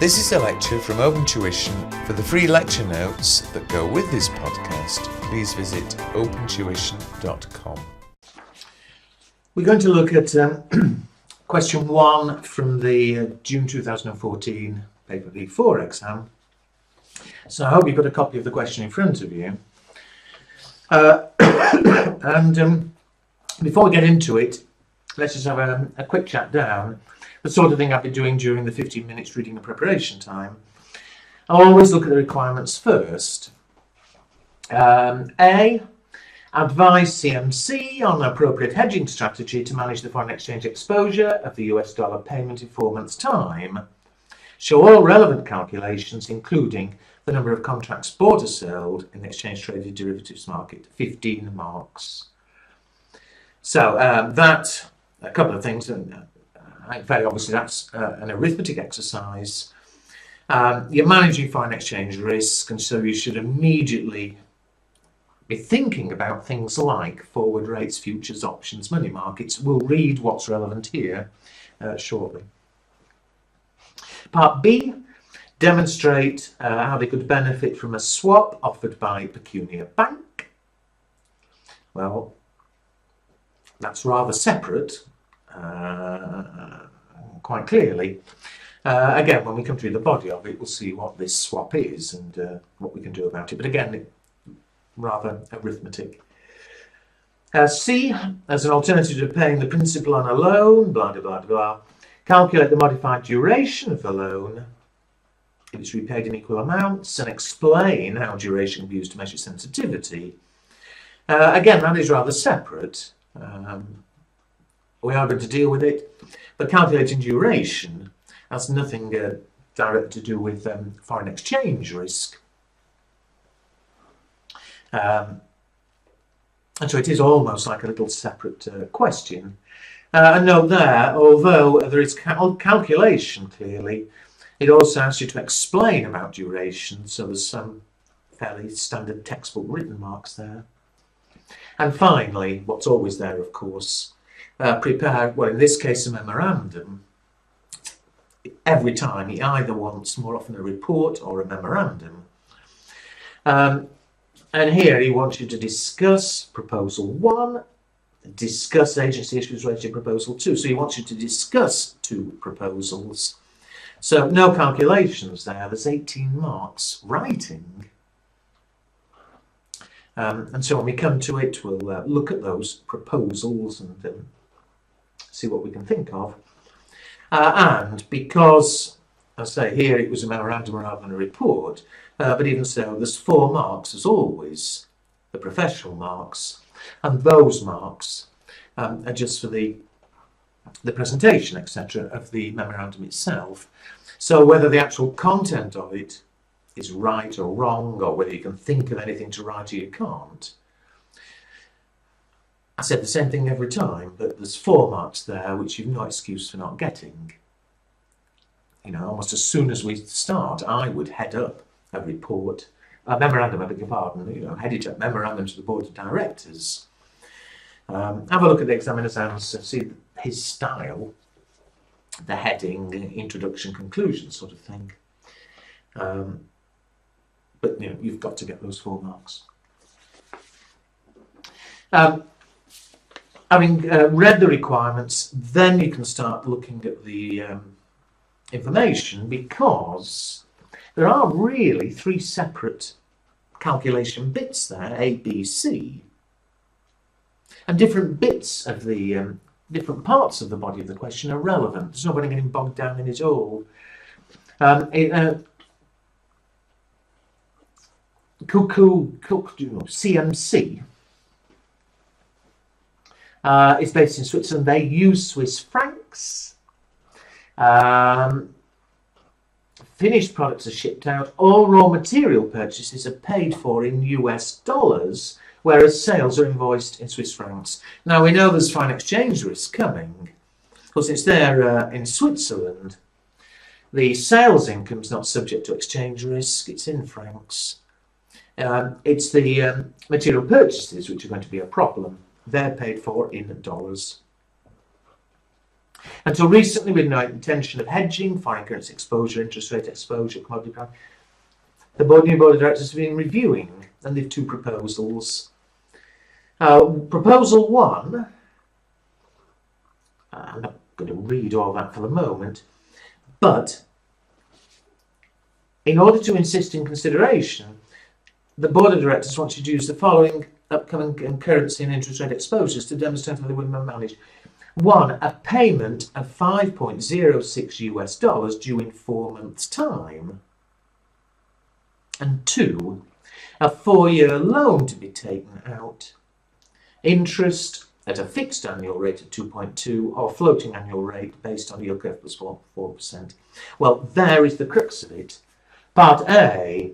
This is a lecture from Open Tuition. For the free lecture notes that go with this podcast, please visit opentuition.com. We're going to look at question 1 from the June 2014 paper P4 exam. So I hope you've got a copy of the question in front of you. And before we get into it, let's just have a quick chat down. The sort of thing I've been doing during the 15 minutes reading and preparation time. I'll always look at the requirements first. A, advise CMC on an appropriate hedging strategy to manage the foreign exchange exposure of the US dollar payment in 4 months' time. Show all relevant calculations, including the number of contracts bought or sold in the exchange traded derivatives market. 15 marks. So that, a couple of things. Very obviously that's an arithmetic exercise. You're managing foreign exchange risk, and so you should immediately be thinking about things like forward rates, futures, options, money markets. We'll read what's relevant here shortly. Part B, demonstrate how they could benefit from a swap offered by Pecunia Bank. Well, that's rather separate. Quite clearly. Again, when we come through the body of it, we'll see what this swap is and what we can do about it. But again, rather arithmetic. C, as an alternative to paying the principal on a loan, blah, blah, blah, blah. Calculate the modified duration of the loan if it's repaid in equal amounts, and explain how duration can be used to measure sensitivity. Again, that is rather separate. We are going to deal with it, but calculating duration has nothing direct to do with foreign exchange risk. And so it is almost like a little separate question. And note there, although there is calculation clearly, it also asks you to explain about duration, so there's some fairly standard textbook written marks there. And finally, what's always there, of course, prepare, well, in this case, a memorandum. Every time he either wants more often a report or a memorandum. And here he wants you to discuss proposal 1, discuss agency issues related to proposal 2. So he wants you to discuss 2 proposals. So no calculations there. There's 18 marks writing. And so when we come to it, we'll look at those proposals and see what we can think of. And because, I say here, it was a memorandum rather than a report, but even so, there's 4 marks as always, the professional marks, and those marks are just for the presentation, etc., of the memorandum itself. So whether the actual content of it is right or wrong, or whether you can think of anything to write or you can't. I said the same thing every time, but there's 4 marks there which you've no excuse for not getting. You know, almost as soon as we start, I would head up a report, a memorandum, I beg your pardon, you know, head it up, memorandum to the board of directors. Have a look at the examiner's answer, see his style, the heading, introduction, conclusion sort of thing. But you know, you've got to get those 4 marks. Having read the requirements, then you can start looking at the information, because there are really 3 separate calculation bits there, A, B, C. And different bits of the different parts of the body of the question are relevant. There's nobody getting bogged down in it all. CMC is based in Switzerland. They use Swiss francs. Finished products are shipped out. All raw material purchases are paid for in US dollars, whereas sales are invoiced in Swiss francs. Now we know there's foreign exchange risk coming, because it's there in Switzerland. The sales income is not subject to exchange risk, it's in francs. It's the material purchases which are going to be a problem. They're paid for in dollars. Until recently, with no intention of hedging foreign currency exposure, interest rate exposure, commodity price, the new board of directors have been reviewing, and they've two proposals. Proposal 1, I'm not going to read all that for the moment, but in order to insist in consideration, the board of directors wants you to use the following upcoming currency and interest rate exposures to demonstrate how they would manage. 1, a payment of $5.06 US due in 4 months' time. And 2, a 4-year loan to be taken out. Interest at a fixed annual rate of 2.2 or floating annual rate based on yield curve plus 4%. Well, there is the crux of it. Part A,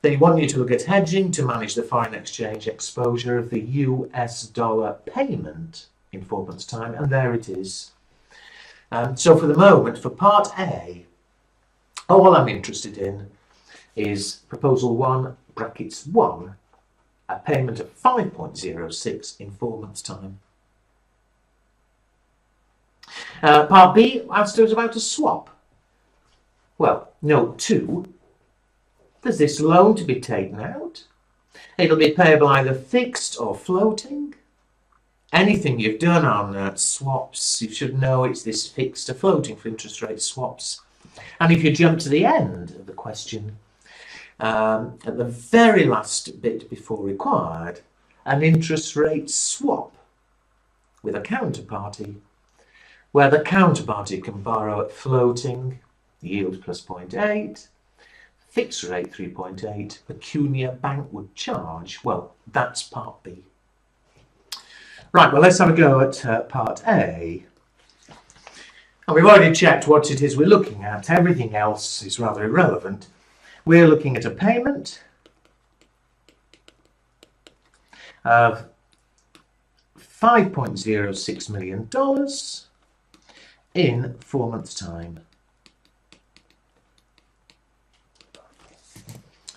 they want you to look at hedging to manage the foreign exchange exposure of the US dollar payment in 4 months' time, and there it is. So for the moment, for Part A, all I'm interested in is Proposal 1, brackets 1, a payment of 5.06 in 4 months' time. Part B asked us about a swap. Well, note 2, there's this loan to be taken out. It'll be payable either fixed or floating. Anything you've done on swaps, you should know it's this fixed or floating for interest rate swaps. And if you jump to the end of the question, at the very last bit before required, an interest rate swap with a counterparty, where the counterparty can borrow at floating, yield plus 0.8, fixed rate 3.8, pecunia bank would charge. Well, that's Part B. Right, well, let's have a go at Part A. And we've already checked what it is we're looking at. Everything else is rather irrelevant. We're looking at a payment of $5.06 million in 4 months' time.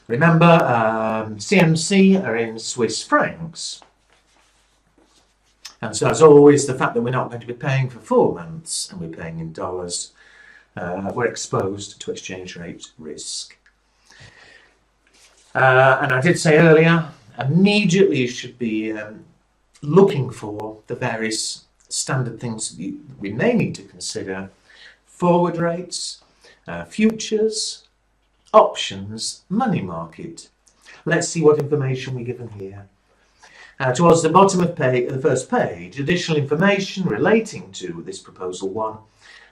Remember, CMC are in Swiss francs. And so, as always, the fact that we're not going to be paying for 4 months and we're paying in dollars, we're exposed to exchange rate risk. And I did say earlier, immediately you should be looking for the various standard things that we may need to consider: forward rates, futures, options, money market. Let's see what information we're given here. Towards the bottom of the first page, additional information relating to this Proposal 1.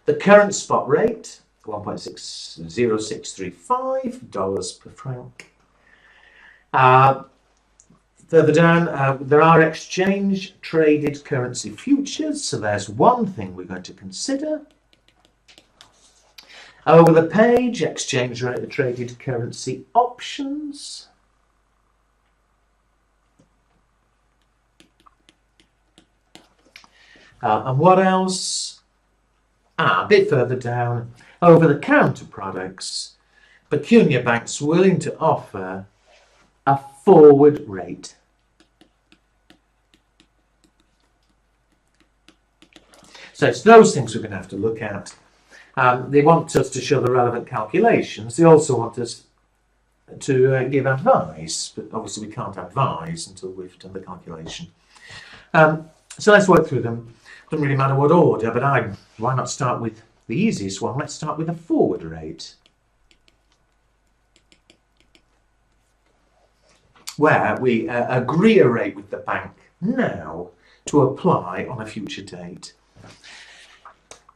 The current spot rate, $1.0635 per franc. Further down, there are exchange traded currency futures, so there's one thing we're going to consider. Over the page, exchange traded currency options. And what else? A bit further down, over the counter products, pecunia banks willing to offer a forward rate. So it's those things we're going to have to look at. They want us to show the relevant calculations. They also want us to give advice, but obviously we can't advise until we've done the calculation. So let's work through them. Doesn't really matter what order, but why not start with the easiest one? Let's start with a forward rate, where we agree a rate with the bank now to apply on a future date.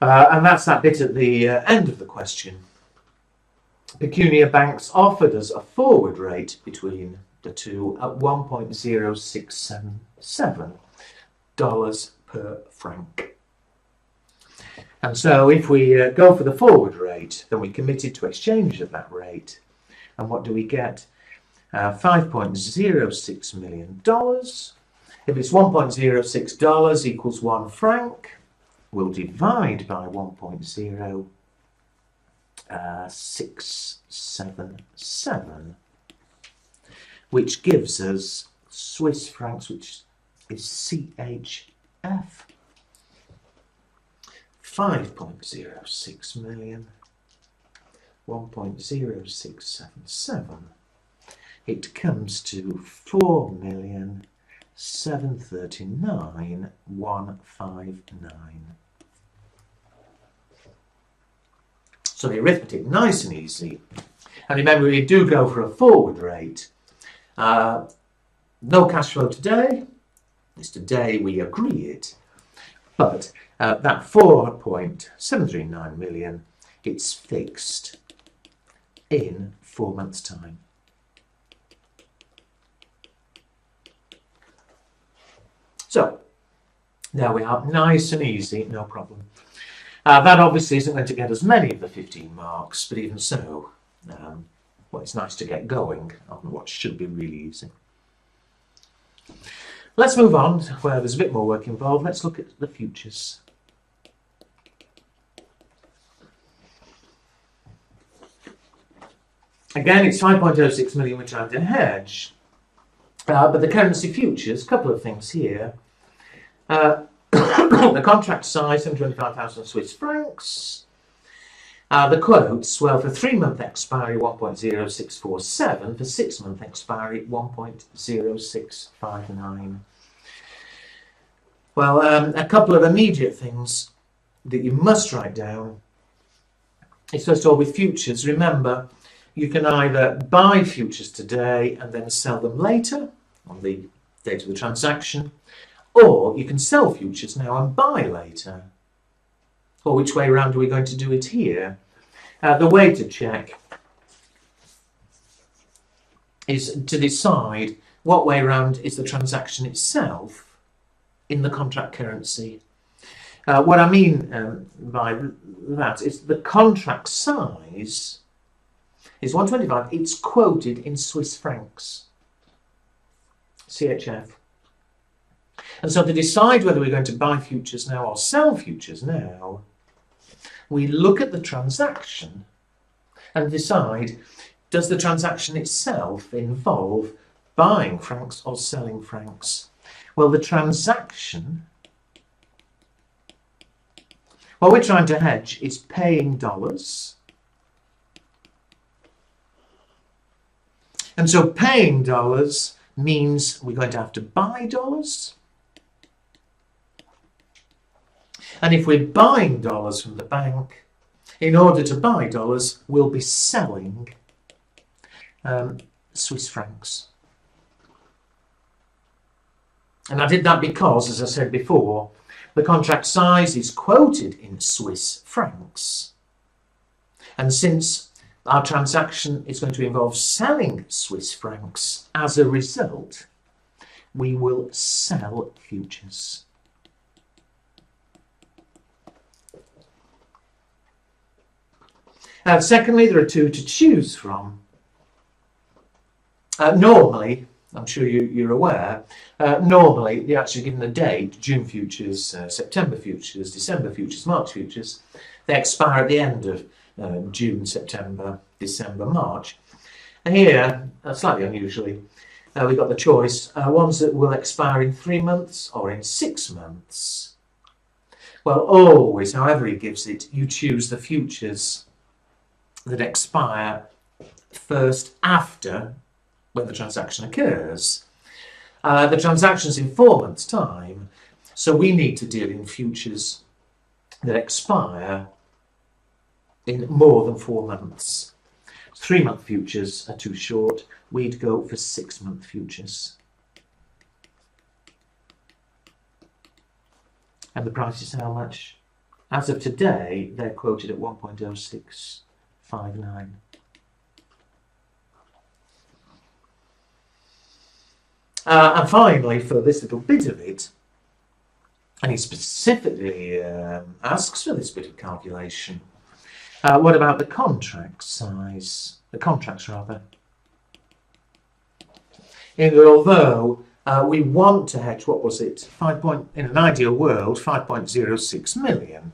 And that's that bit at the end of the question. Pecunia banks offered us a forward rate between the two at $1.0677 per franc. And so if we go for the forward rate, then we committed to exchange at that rate. And what do we get? $5.06 million. If it's $1.06 equals 1 franc, we'll divide by 1.0677, which gives us Swiss francs, which is CHF. 5.06 million, 1.0677, it comes to 4,739,159. So the arithmetic, nice and easy. And remember, we do go for a forward rate. No cash flow today. It's today we agree it. But that 4.739 million, it's fixed in 4 months' time. So, there we are, nice and easy, no problem. That obviously isn't going to get us many of the 15 marks, but even so, well, it's nice to get going on what should be really easy. Let's move on to where there's a bit more work involved. Let's look at the futures. Again, it's 5.06 million we're trying to hedge. But the currency futures, a couple of things here. The contract size, 125,000 Swiss francs. The quotes, well, for 3-month expiry, 1.0647. For 6-month expiry, 1.0659. Well, a couple of immediate things that you must write down is, first of all, with futures, remember, you can either buy futures today and then sell them later on the date of the transaction, or you can sell futures now and buy later. Or which way around are we going to do it here? The way to check is to decide what way around is the transaction itself in the contract currency. What I mean by that is the contract size is 125. It's quoted in Swiss francs, CHF. And so to decide whether we're going to buy futures now or sell futures now, we look at the transaction and decide, does the transaction itself involve buying francs or selling francs? Well, the transaction, what we're trying to hedge is paying dollars. And so paying dollars means we're going to have to buy dollars. And if we're buying dollars from the bank, in order to buy dollars, we'll be selling Swiss francs. And I did that because, as I said before, the contract size is quoted in Swiss francs. And since our transaction is going to involve selling Swiss francs, as a result, we will sell futures. Secondly, there are two to choose from. Normally, I'm sure you're aware, normally they're actually given a date, June futures, September futures, December futures, March futures. They expire at the end of June, September, December, March. And here, slightly unusually, we've got the choice, ones that will expire in 3 months or in 6 months. Well, always, however he gives it, you choose the futures that expire first after when the transaction occurs. The transaction's in 4 months' time, so we need to deal in futures that expire in more than 4 months. 3-month futures are too short. We'd go for 6-month futures. And the price is how much? As of today, they're quoted at 1.0659. And finally, for this little bit of it, and he specifically asks for this bit of calculation, what about the contract size? The contracts, rather. Although we want to hedge, what was it? In an ideal world, $5.06 million.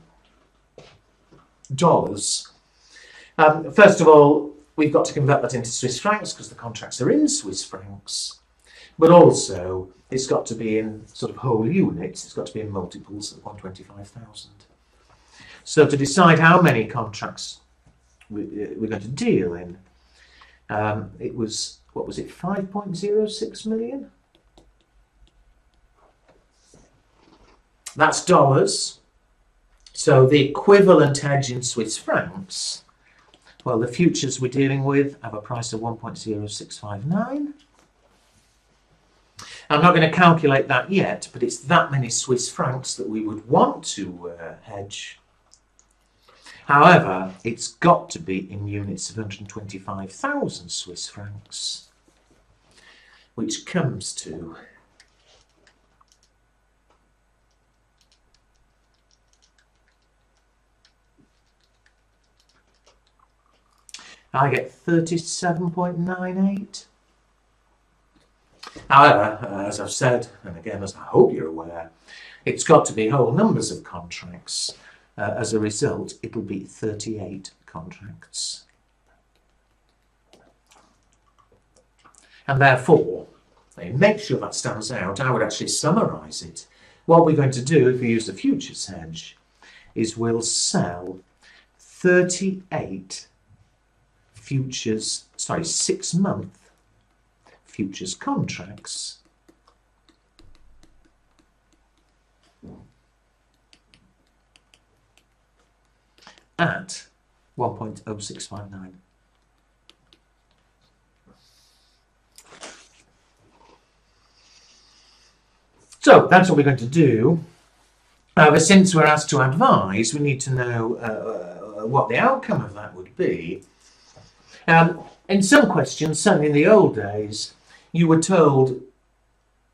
First of all, we've got to convert that into Swiss francs because the contracts are in Swiss francs. But also, it's got to be in sort of whole units. It's got to be in multiples of 125,000. So to decide how many contracts we're going to deal in, it was, what was it, 5.06 million? That's dollars. So the equivalent hedge in Swiss francs, well, the futures we're dealing with have a price of 1.0659. I'm not going to calculate that yet, but it's that many Swiss francs that we would want to hedge. However, it's got to be in units of 125,000 Swiss francs, which comes to I get 37.98. However, as I've said, and again as I hope you're aware, it's got to be whole numbers of contracts. As a result, it'll be 38 contracts. And therefore, to make sure that stands out, I would actually summarise it. What we're going to do, if we use the futures hedge, is we'll sell 38 futures, 6-month futures contracts at 1.0659. So that's what we're going to do. However, since we're asked to advise, we need to know what the outcome of that would be. In some questions, certainly in the old days, you were told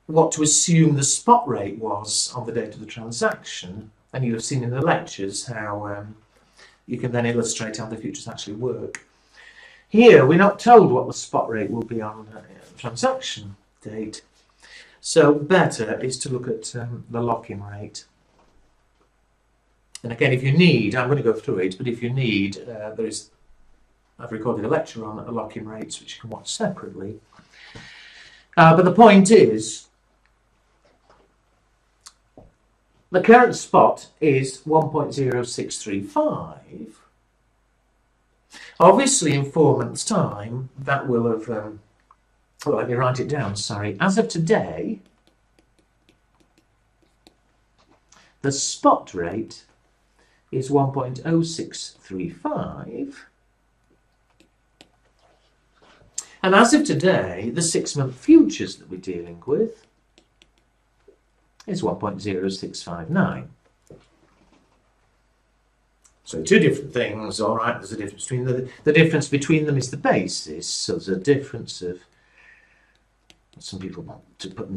what to assume the spot rate was on the date of the transaction, and you'll have seen in the lectures how you can then illustrate how the futures actually work. Here, we're not told what the spot rate will be on the transaction date, so better is to look at the lock-in rate. And again, if you need, I'm going to go through it, but if you need, I've recorded a lecture on lock-in rates, which you can watch separately. But the point is, the current spot is 1.0635. Obviously, in 4 months' time, that will have, well, let me write it down, sorry. As of today, the spot rate is 1.0635. And as of today, the 6-month futures that we're dealing with is 1.0659. So two different things, all right, there's a difference between the difference between them is the basis, so there's a difference of, some people want to put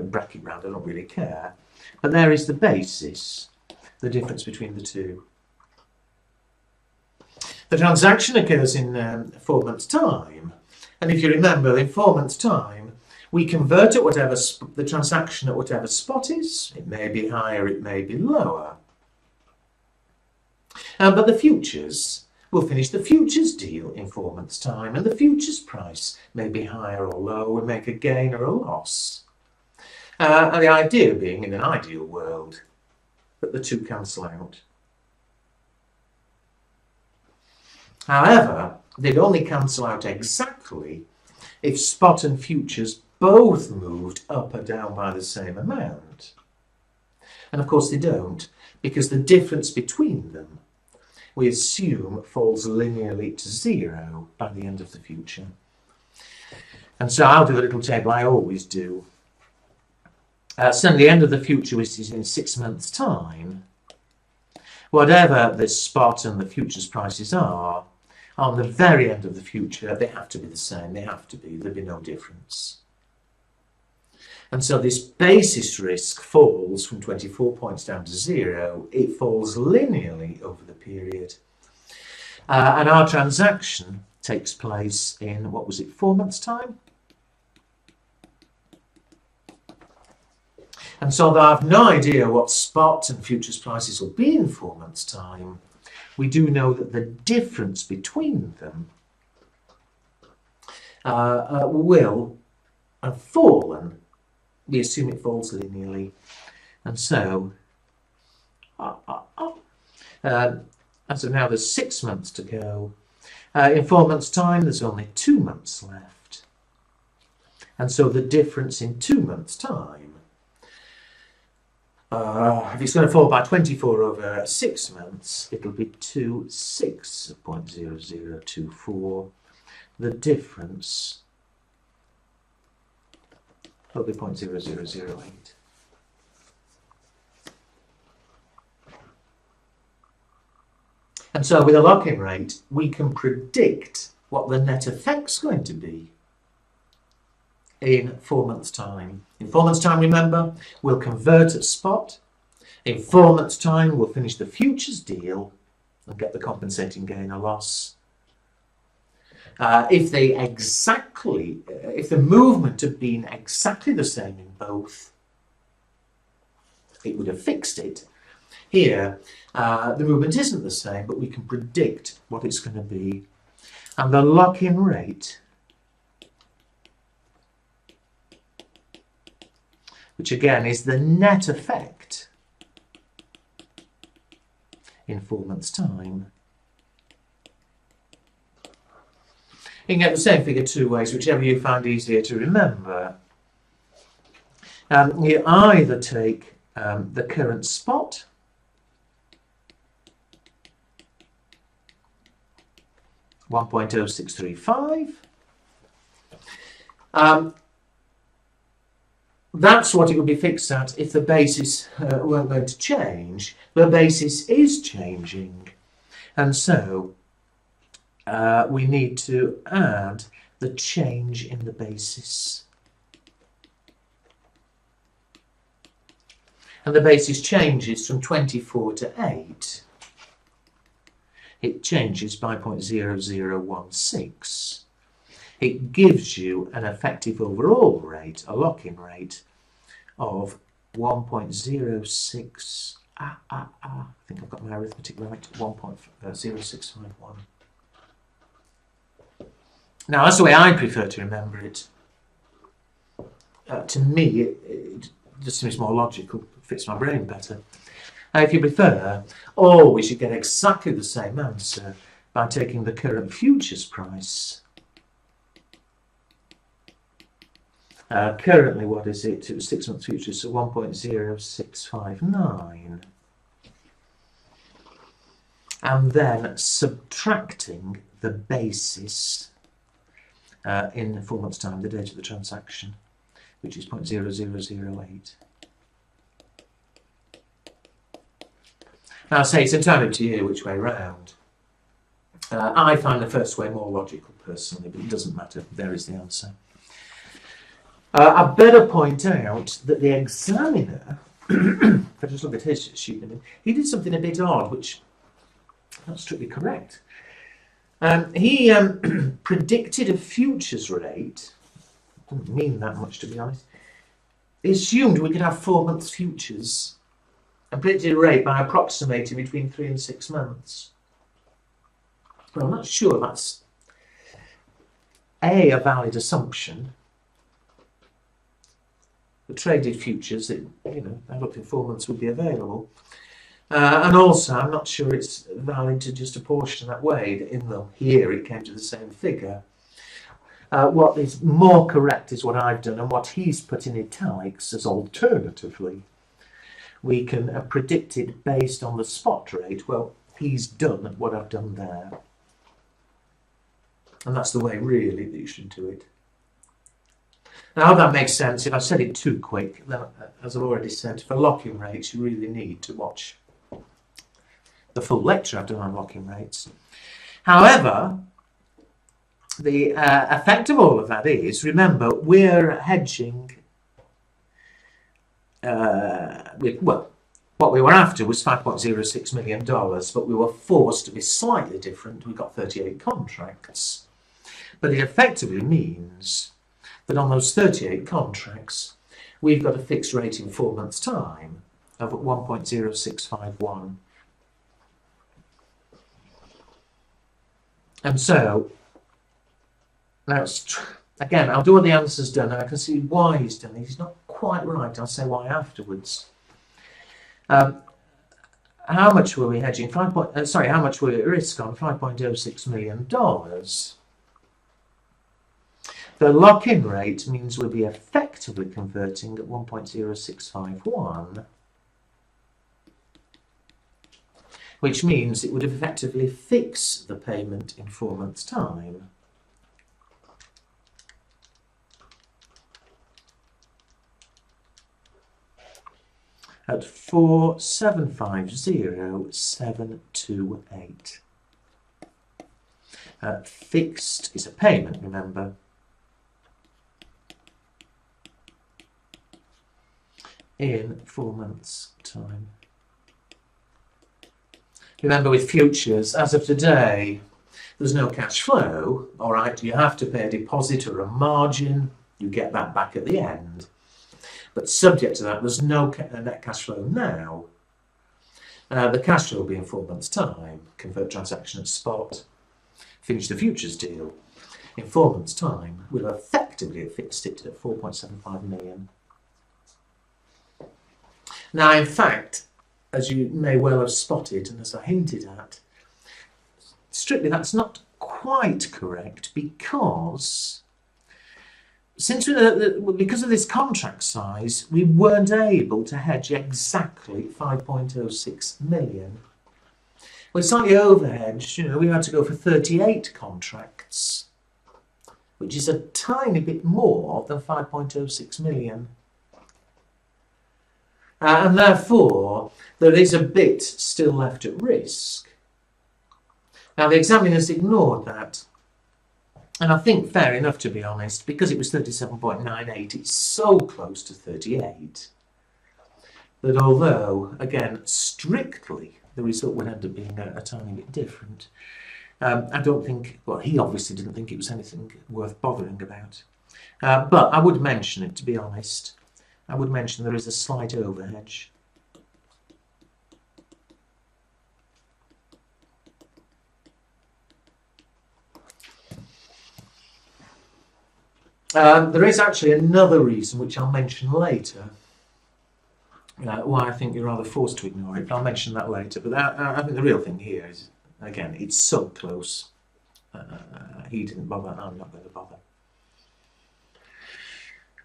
bracket round, I don't really care, but there is the basis, the difference between the two. The transaction occurs in 4 months' time. And if you remember, in 4 months' time, we convert at whatever the transaction at whatever spot is. It may be higher, it may be lower. But the futures, we'll finish the futures deal in 4 months' time, and the futures price may be higher or lower. We make a gain or a loss. And the idea being, in an ideal world, that the two cancel out. However, they'd only cancel out exactly if spot and futures both moved up or down by the same amount. And of course they don't, because the difference between them, we assume, falls linearly to 0 by the end of the future. And so I'll do a little table I always do. So the end of the future, which is in 6 months' time, whatever the spot and the futures prices are, on the very end of the future, they have to be the same. They have to be. There'll be no difference. And so this basis risk falls from 24 points down to 0. It falls linearly over the period. And our transaction takes place in, what was it, 4 months' time? And so I have no idea what spot and futures prices will be in 4 months' time. We do know that the difference between them will have fallen. We assume it falls linearly. And so As of now, there's 6 months to go. In 4 months' time, there's only 2 months left. And so the difference in 2 months' time, if it's going to fall by 24 over 6 months, it'll be 26.0024. The difference will be 0.0008. And so with a lock-in rate, we can predict what the net effect's going to be in 4 months' time. In 4 months' time, remember, we'll convert at spot. In 4 months' time, we'll finish the futures deal and get the compensating gain or loss. If the movement had been exactly the same in both, it would have fixed it. Here, the movement isn't the same, but we can predict what it's going to be. And the lock-in rate, which again is the net effect in 4 months' time. You can get the same figure 2 ways, whichever you find easier to remember. You either take the current spot, $1.0635. That's what it would be fixed at if the basis weren't going to change. The basis is changing, and so we need to add the change in the basis. And the basis changes from 24 to 8. It changes by 0.0016. It gives you an effective overall rate, a lock-in rate, of 1.06. I think I've got my arithmetic right. 1.0651. Now, that's the way I prefer to remember it. To me, it just seems more logical, fits my brain better. If you prefer, always you get exactly the same answer by taking the current futures price. Currently, what is it? It was 6 months futures, so 1.0659. And then subtracting the basis in 4 months' time, the date of the transaction, which is 0.0008. Now, I say it's entirely up to you which way round. I find the first way more logical personally, but it doesn't matter. There is the answer. I better point out that the examiner, if I just look at his sheet, he did something a bit odd, which is not strictly correct. He predicted a futures rate. Doesn't mean that much, to be honest. He assumed we could have 4 months futures and predicted a rate by approximating between 3 and 6 months. Well, I'm not sure that's a valid assumption. The traded futures, I looked at 4 months would be available. And also, I'm not sure it's valid to just apportion that way, even though here it came to the same figure. What is more correct is what I've done, and what he's put in italics as alternatively. We can predict it based on the spot rate. Well, he's done what I've done there. And that's the way, really, that you should do it. Now, I hope that makes sense. If I said it too quick, then, as I've already said, for lock-in rates, you really need to watch the full lecture I've done on lock-in rates. However, the effect of all of that is, remember, we're hedging. What we were after was $5.06 million, but we were forced to be slightly different. We got 38 contracts. But it effectively means that on those 38 contracts, we've got a fixed rate in 4 months' time of 1.0651. And so, now, again, I'll do what the answer's done, and I can see why he's done it. He's not quite right. I'll say why afterwards. how much were we hedging? How much were we at risk on? $5.06 million. The lock-in rate means we'll be effectively converting at 1.0651, which means it would effectively fix the payment in 4 months' time. At 4,750,728. Fixed is a payment, remember. In 4 months' time. Remember, with futures, as of today, there's no cash flow. All right, you have to pay a deposit or a margin. You get that back at the end. But subject to that, there's no net cash flow now. The cash flow will be in 4 months' time. Convert transaction at spot. Finish the futures deal. In 4 months' time, we'll effectively have fixed it at 4.75 million. Now, in fact, as you may well have spotted, and as I hinted at, strictly that's not quite correct, because because of this contract size, we weren't able to hedge exactly 5.06 million. We're slightly overhedged. We had to go for 38 contracts, which is a tiny bit more than 5.06 million. And therefore, there is a bit still left at risk. Now, the examiners ignored that. And I think fair enough, to be honest, because it was 37.98, it's so close to 38, that although, again, strictly, the result would end up being a tiny bit different, I don't think, well, he obviously didn't think it was anything worth bothering about. But I would mention it, to be honest. I would mention there is a slight overhedge. There is actually another reason, which I'll mention later, why I think you're rather forced to ignore it, but I'll mention that later. But I think the real thing here is, again, it's so close. He didn't bother, I'm not going to bother.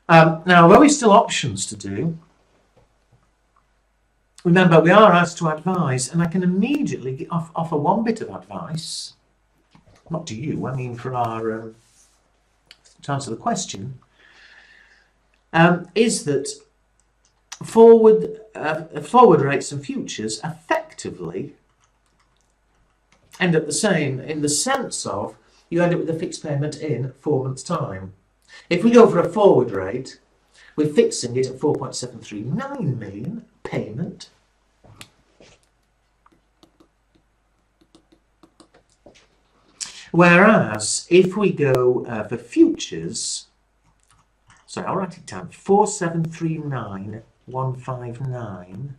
Now, although there's still options to do, remember, we are asked to advise, and I can immediately offer one bit of advice, not to you, I mean for our, to answer the question, is that forward rates and futures effectively end up the same, in the sense of you end up with a fixed payment in 4 months' time. If we go for a forward rate, we're fixing it at 4.739 million payment. Whereas if we go for futures, sorry, I'll write it down, 4,739,159.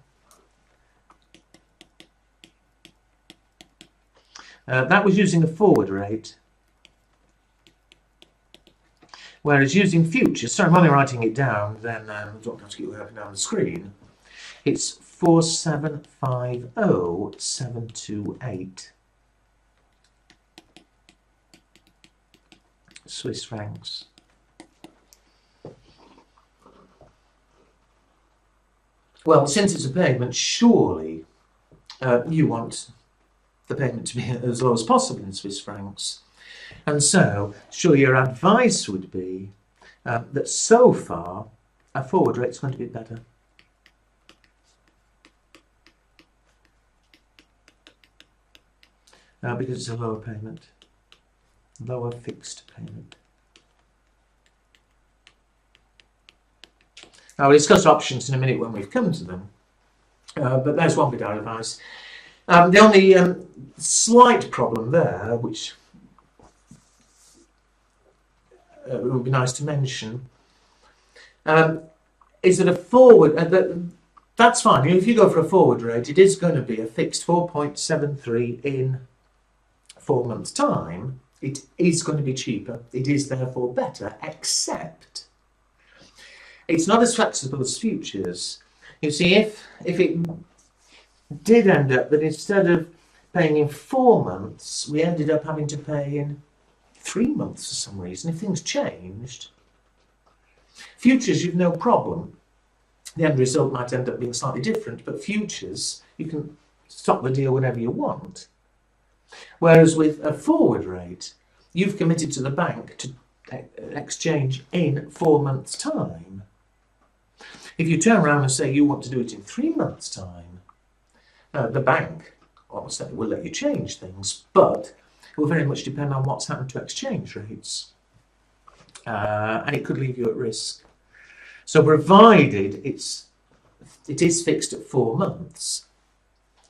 That was using a forward rate. Whereas using futures, sorry, I'm only writing it down, then I don't have to keep working down the screen. It's 4,750,728 Swiss francs. Well, since it's a payment, surely you want the payment to be as low as possible in Swiss francs. And so, sure, your advice would be that so far, a forward rate's going to be better. Because it's a lower payment, lower fixed payment. Now, we'll discuss options in a minute when we've come to them, but there's one bit of advice. The only slight problem there, which it would be nice to mention, is that a forward, that's fine. If you go for a forward rate, it is going to be a fixed 4.73 in 4 months' time. It is going to be cheaper. It is therefore better, except it's not as flexible as futures. You see, if it did end up that instead of paying in 4 months, we ended up having to pay in 3 months for some reason. If things changed, futures, you've no problem. The end result might end up being slightly different, but futures, you can stop the deal whenever you want. Whereas with a forward rate, you've committed to the bank to exchange in 4 months' time. If you turn around and say you want to do it in 3 months' time, the bank obviously will let you change things, but it will very much depend on what's happened to exchange rates. And it could leave you at risk. So provided it is fixed at 4 months,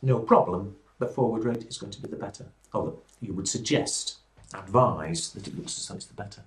no problem, the forward rate is going to be the better. Or you would suggest, advise that it looks as though it's the better.